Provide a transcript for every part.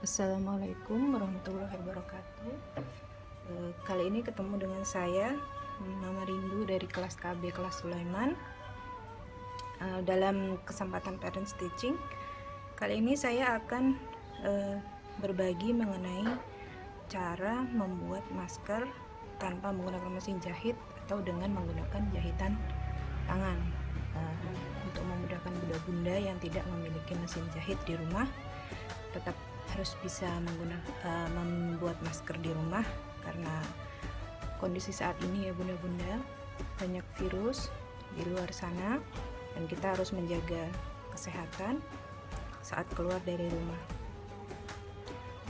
Assalamualaikum warahmatullahi wabarakatuh. Kali ini ketemu dengan saya, Mama Rindu dari kelas KB kelas Sulaiman. Dalam kesempatan Parents Teaching, kali ini saya akan berbagi mengenai cara membuat masker tanpa menggunakan mesin jahit atau dengan menggunakan jahitan tangan. Untuk memudahkan bunda-bunda yang tidak memiliki mesin jahit di rumah, tetap harus bisa membuat masker di rumah, karena kondisi saat ini ya bunda-bunda, banyak virus di luar sana dan kita harus menjaga kesehatan saat keluar dari rumah.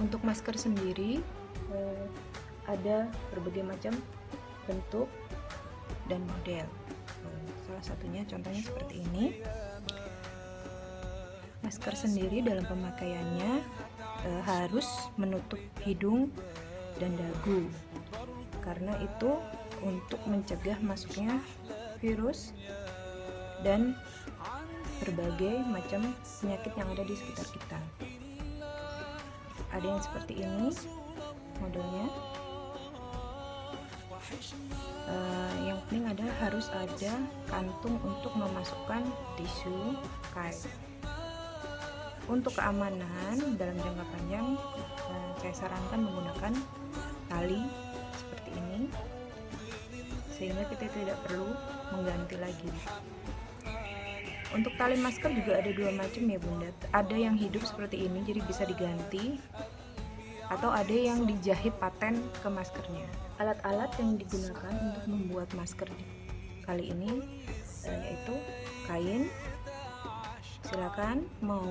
Untuk masker sendiri ada berbagai macam bentuk dan model. Salah satunya contohnya seperti ini. Masker sendiri dalam pemakaiannya harus menutup hidung dan dagu, karena itu untuk mencegah masuknya virus dan berbagai macam penyakit yang ada di sekitar kita. Ada yang seperti ini modelnya. Yang penting adalah harus ada kantung untuk memasukkan tisu kain. Untuk keamanan dalam jangka panjang, saya sarankan menggunakan tali seperti ini, sehingga kita tidak perlu mengganti lagi. Untuk tali masker juga ada dua macam ya bunda. Ada yang hidup seperti ini, jadi bisa diganti, atau ada yang dijahit paten ke maskernya. Alat-alat yang digunakan untuk membuat masker kali ini yaitu kain. Silakan mau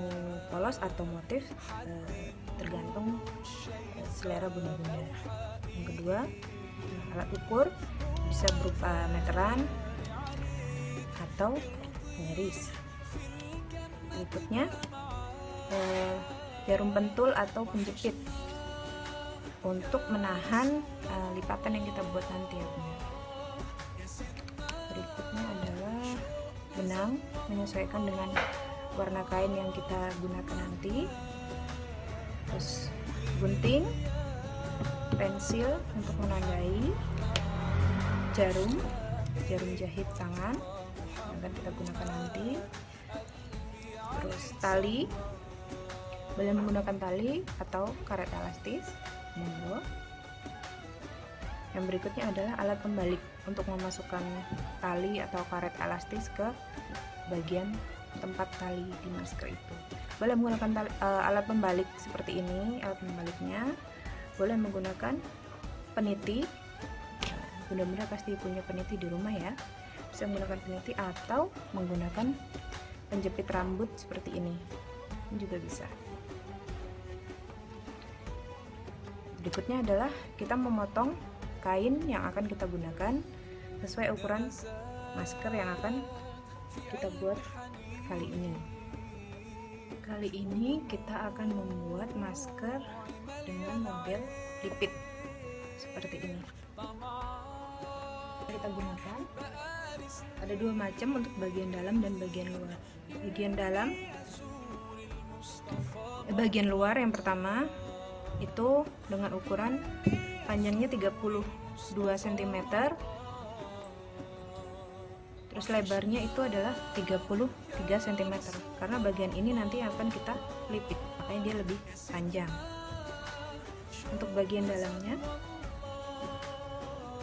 polos atau motif, tergantung selera bunda-bunda. Yang kedua, alat ukur bisa berupa meteran atau garis. Berikutnya, jarum pentul atau penjepit untuk menahan lipatan yang kita buat nanti ya bunda. Berikutnya adalah benang menyesuaikan dengan warna kain yang kita gunakan nanti, terus gunting, pensil untuk menandai, jarum jahit tangan yang akan kita gunakan nanti, terus tali, boleh menggunakan tali atau karet elastis, monggo. Yang berikutnya adalah alat pembalik untuk memasukkan tali atau karet elastis ke bagian tempat tali di masker itu. Boleh menggunakan alat pembalik seperti ini. Alat pembaliknya boleh menggunakan peniti. Bunda-bunda pasti punya peniti di rumah ya. Bisa menggunakan peniti atau menggunakan penjepit rambut seperti ini juga bisa. Berikutnya adalah kita memotong kain yang akan kita gunakan sesuai ukuran masker yang akan kita buat kali ini. Kali ini kita akan membuat masker dengan model lipit seperti ini. Kita gunakan ada dua macam untuk bagian dalam dan bagian luar. Bagian luar yang pertama itu dengan ukuran panjangnya 32 cm, terus lebarnya itu adalah 33 cm, karena bagian ini nanti akan kita lipit, makanya dia lebih panjang. Untuk bagian dalamnya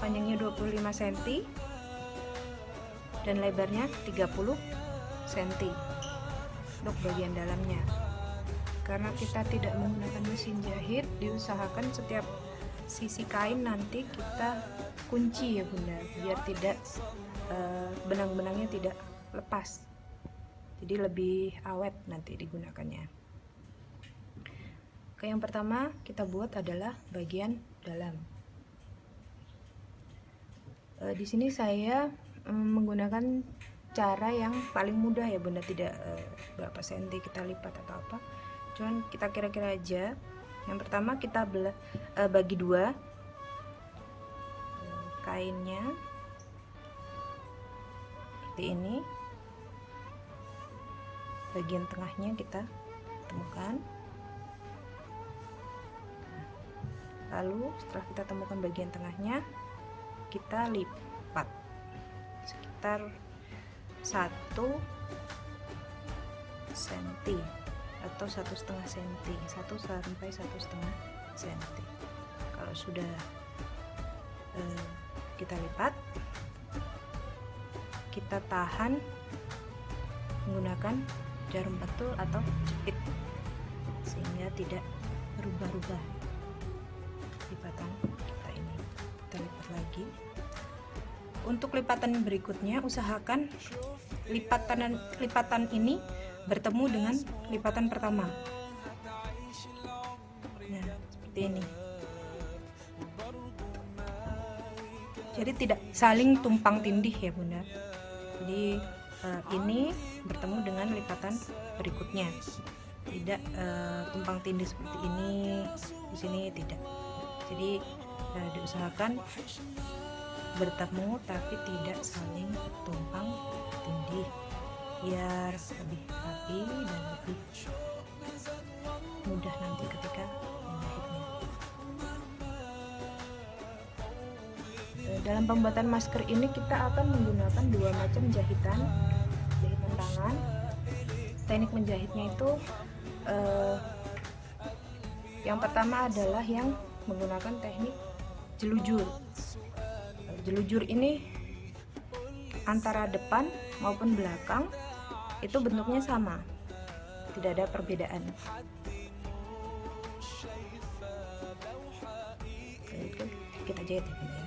panjangnya 25 cm dan lebarnya 30 cm untuk bagian dalamnya. Karena kita tidak menggunakan mesin jahit, diusahakan setiap sisi kain nanti kita kunci ya bunda, biar tidak benang-benangnya tidak lepas, jadi lebih awet nanti digunakannya. Oke, yang pertama kita buat adalah bagian dalam. Di sini saya menggunakan cara yang paling mudah ya bunda, tidak berapa senti kita lipat atau apa, cuman kita kira-kira aja. Yang pertama kita bagi dua kainnya seperti ini. Bagian tengahnya kita temukan, Lalu setelah kita temukan bagian tengahnya, kita lipat sekitar 1 cm atau 1,5 cm, 1 sampai 1,5 cm. Kalau sudah kita lipat, kita tahan menggunakan jarum pentul atau jepit sehingga tidak berubah-ubah lipatan kita ini. Kita lipat lagi. Untuk lipatan berikutnya, usahakan lipatan ini bertemu dengan lipatan pertama. Nah, seperti ini. Jadi tidak saling tumpang tindih ya Bunda. Jadi ini bertemu dengan lipatan berikutnya. Tidak tumpang tindih seperti ini. Di sini tidak. Jadi diusahakan bertemu tapi tidak saling tumpang tindih biar lebih rapi dan lebih mudah nanti ketika menjahitnya. Dalam pembuatan masker ini kita akan menggunakan 2 macam jahitan tangan. Teknik menjahitnya itu yang pertama adalah yang menggunakan teknik jelujur. Jelujur ini antara depan maupun belakang itu bentuknya sama, tidak ada perbedaan. Itu kita jahit ya.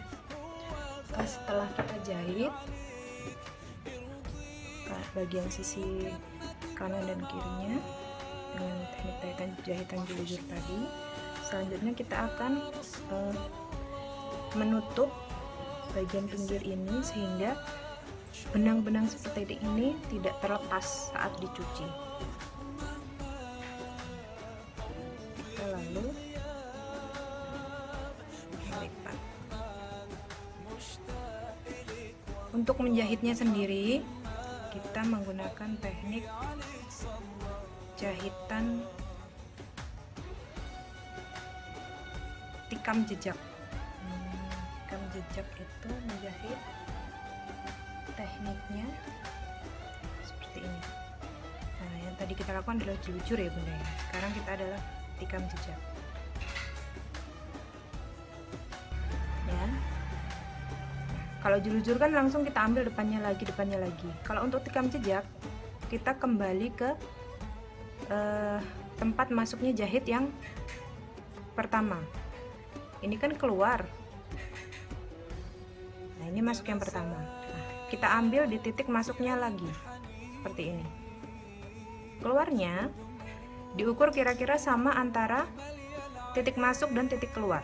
Setelah kita jahit bagian sisi kanan dan kirinya dengan teknik jahitan jelujur tadi, selanjutnya kita akan menutup bagian pinggir ini sehingga benang-benang seperti ini tidak terlepas saat dicuci. Kita lalu melipat. Untuk menjahitnya sendiri, kita menggunakan teknik jahitan tikam jejak. Tikam jejak itu menjahit tekniknya seperti ini. Nah, yang tadi kita lakukan adalah jelujur ya Bunda ya. Sekarang kita adalah tikam jejak. Ya. Kalau jelujur kan langsung kita ambil depannya lagi. Kalau untuk tikam jejak, kita kembali ke tempat masuknya jahit yang pertama. Ini kan keluar. Nah, ini masuk yang pertama. Kita ambil di titik masuknya lagi seperti ini. Keluarnya diukur kira-kira sama antara titik masuk dan titik keluar.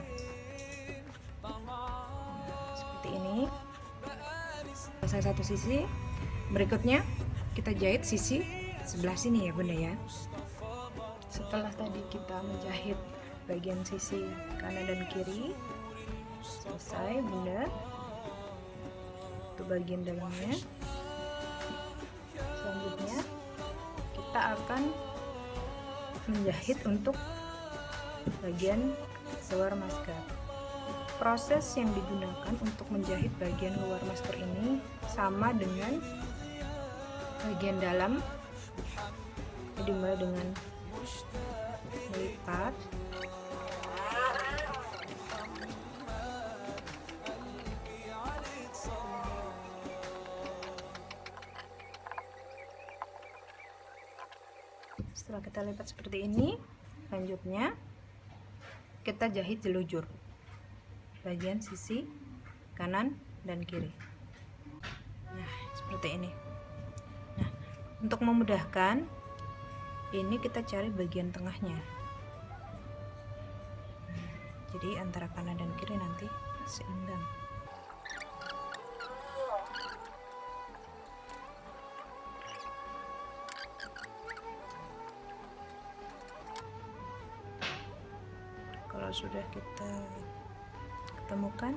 Seperti ini. Selesai satu sisi, berikutnya kita jahit sisi sebelah sini ya Bunda ya. Setelah tadi kita menjahit bagian sisi kanan dan kiri, selesai Bunda. Bagian dalamnya. Selanjutnya kita akan menjahit untuk bagian luar masker. Proses yang digunakan untuk menjahit bagian luar masker ini sama dengan bagian dalam. Jadi mulai dengan melipat, setelah kita lipat seperti ini, selanjutnya kita jahit jelujur bagian sisi kanan dan kiri. Nah, seperti ini. Nah, untuk memudahkan ini kita cari bagian tengahnya. Jadi antara kanan dan kiri nanti seimbang. Kalau sudah kita ketemukan,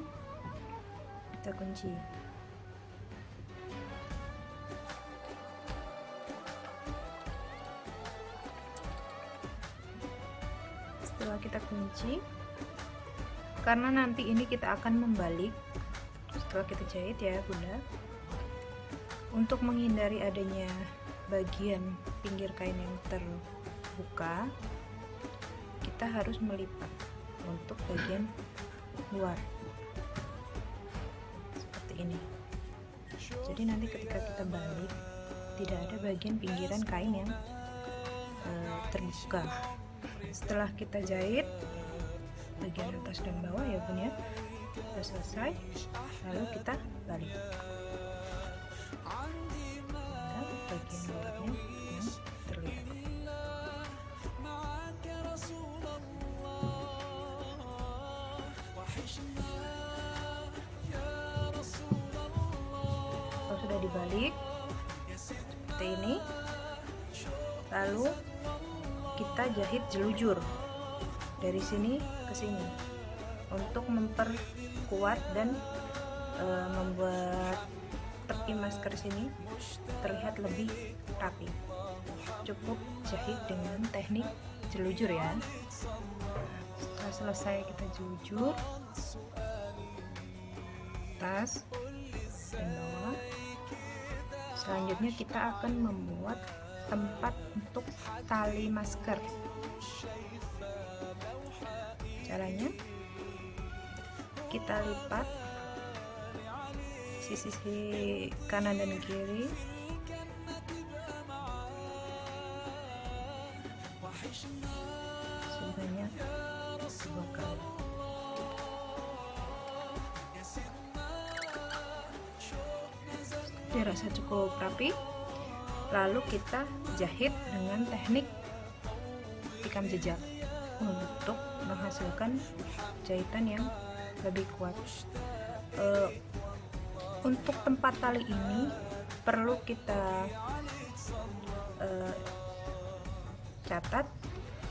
kita kunci. Setelah kita kunci, karena nanti ini kita akan membalik setelah kita jahit ya Bunda. Untuk menghindari adanya bagian pinggir kain yang terbuka, kita harus melipat untuk bagian luar seperti ini. Jadi nanti ketika kita balik, tidak ada bagian pinggiran kain yang terbuka. Setelah kita jahit bagian atas dan bawah ya Bun ya, sudah selesai, lalu kita balik. Nah, bagian luarnya yang terlihat. Kalau sudah dibalik seperti ini, lalu kita jahit jelujur dari sini ke sini untuk memperkuat dan membuat tepi masker sini terlihat lebih rapi. Cukup jahit dengan teknik jelujur ya. Setelah selesai kita jelujur atas dan bawah, selanjutnya kita akan membuat tempat untuk tali masker. Caranya kita lipat sisi kanan dan kiri sebanyak 2 kali. Dirasa cukup rapi, lalu kita jahit dengan teknik tikam jejak untuk menghasilkan jahitan yang lebih kuat. Untuk tempat tali ini perlu kita catat,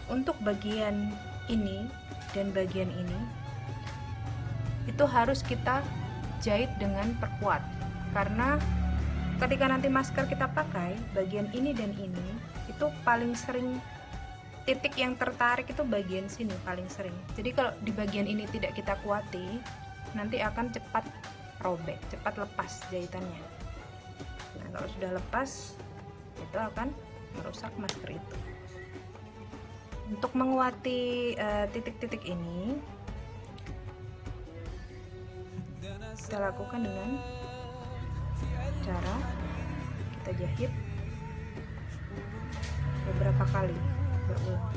untuk bagian ini dan bagian ini itu harus kita jahit dengan perkuat, karena ketika nanti masker kita pakai, bagian ini dan ini itu paling sering titik yang tertarik itu bagian sini paling sering. Jadi kalau di bagian ini tidak kita kuati, nanti akan cepat robek, cepat lepas jahitannya. Nah, kalau sudah lepas, itu akan merusak masker itu. Untuk menguati titik-titik ini, kita lakukan dengan cara kita jahit beberapa kali berulang.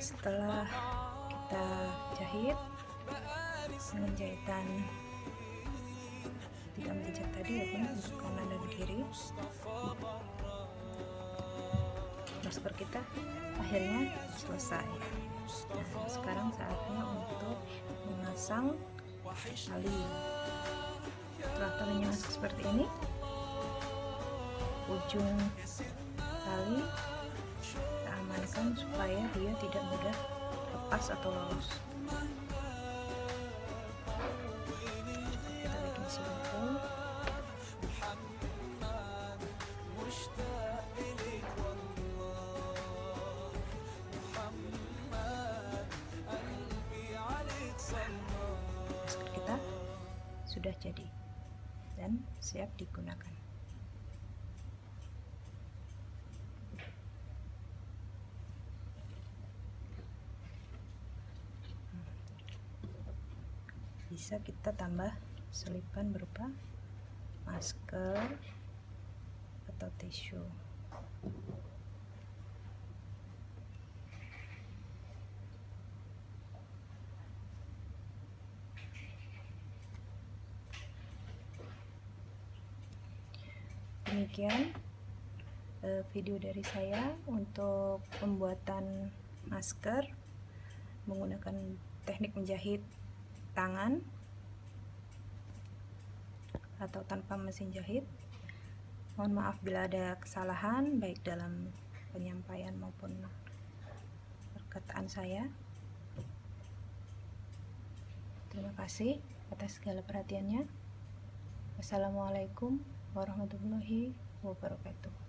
Setelah kita jahit dengan jahitan tikam jejak tadi ya Bun, untuk kanan dan kiri, masker kita akhirnya selesai. Nah, sekarang saatnya untuk memasang tali. Setelah talinya masuk seperti ini, ujung tali kita amankan supaya dia tidak mudah lepas atau lolos. Kita bikin simpul. Masker kita sudah jadi dan siap digunakan. Bisa kita tambah selipan berupa masker atau tisu. Demikian video dari saya untuk pembuatan masker menggunakan teknik menjahit tangan atau tanpa mesin jahit. Mohon maaf bila ada kesalahan baik dalam penyampaian maupun perkataan saya. Terima kasih atas segala perhatiannya. Wassalamualaikum warahmatullahi wabarakatuh.